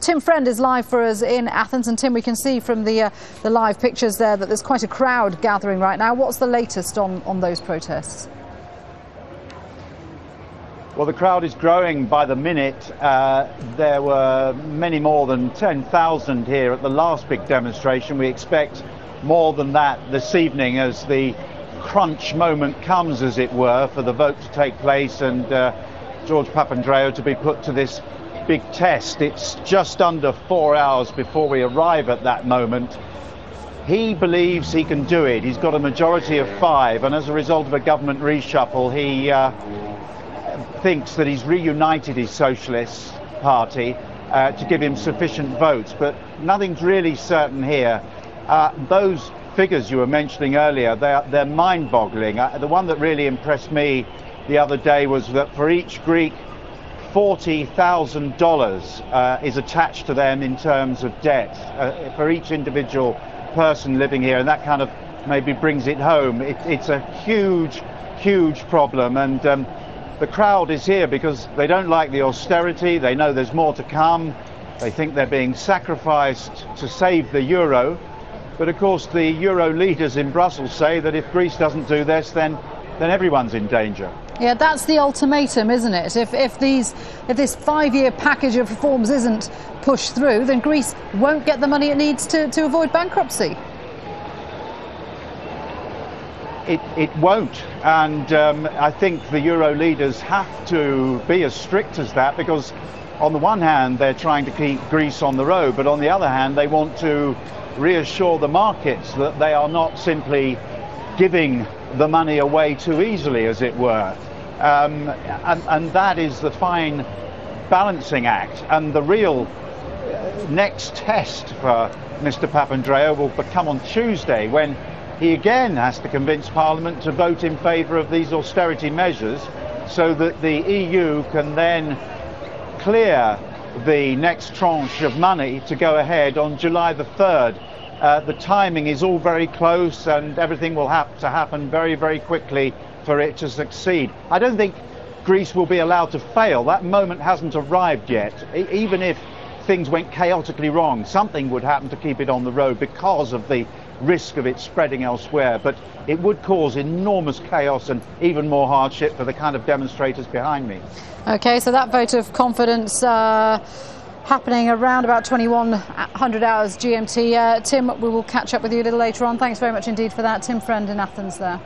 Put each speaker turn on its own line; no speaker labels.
Tim Friend is live for us in Athens, and Tim, we can see from the live pictures there that there's quite a crowd gathering right now. What's the latest on those protests?
Well, the crowd is growing by the minute. There were many more than 10,000 here at the last big demonstration. We expect more than that this evening as the crunch moment comes, as it were, for the vote to take place and George Papandreou to be put to this big test. It's just under 4 hours before we arrive at that moment. He believes he can do it. He's got a majority of 5, and as a result of a government reshuffle, he thinks that he's reunited his Socialist Party to give him sufficient votes, but nothing's really certain here. Those figures you were mentioning earlier, they're mind-boggling. The one that really impressed me the other day was that for each Greek, $40,000 is attached to them in terms of debt for each individual person living here, and that kind of maybe brings it home. It's a huge problem, and the crowd is here because they don't like the austerity. They know there's more to come. They think they're being sacrificed to save the euro, but of course the euro leaders in Brussels say that if Greece doesn't do this, then everyone's in danger.
Yeah, that's the ultimatum, isn't it? If this 5-year package of reforms isn't pushed through, then Greece won't get the money it needs to avoid bankruptcy.
It won't, and I think the euro leaders have to be as strict as that, because on the one hand they're trying to keep Greece on the road, but on the other hand they want to reassure the markets that they are not simply giving the money away too easily, as it were. And that is the fine balancing act. And the real next test for Mr. Papandreou will become on Tuesday, when he again has to convince Parliament to vote in favour of these austerity measures, so that the EU can then clear the next tranche of money to go ahead on July the 3rd. The timing is all very close, and everything will have to happen very quickly for it to succeed. I don't think Greece will be allowed to fail. That moment hasn't arrived yet. Even if things went chaotically wrong, something would happen to keep it on the road because of the risk of it spreading elsewhere. But it would cause enormous chaos and even more hardship for the kind of demonstrators behind me.
OK, so that vote of confidence happening around about 2100 hours GMT. Tim, we will catch up with you a little later on. Thanks very much indeed for that. Tim Friend in Athens there.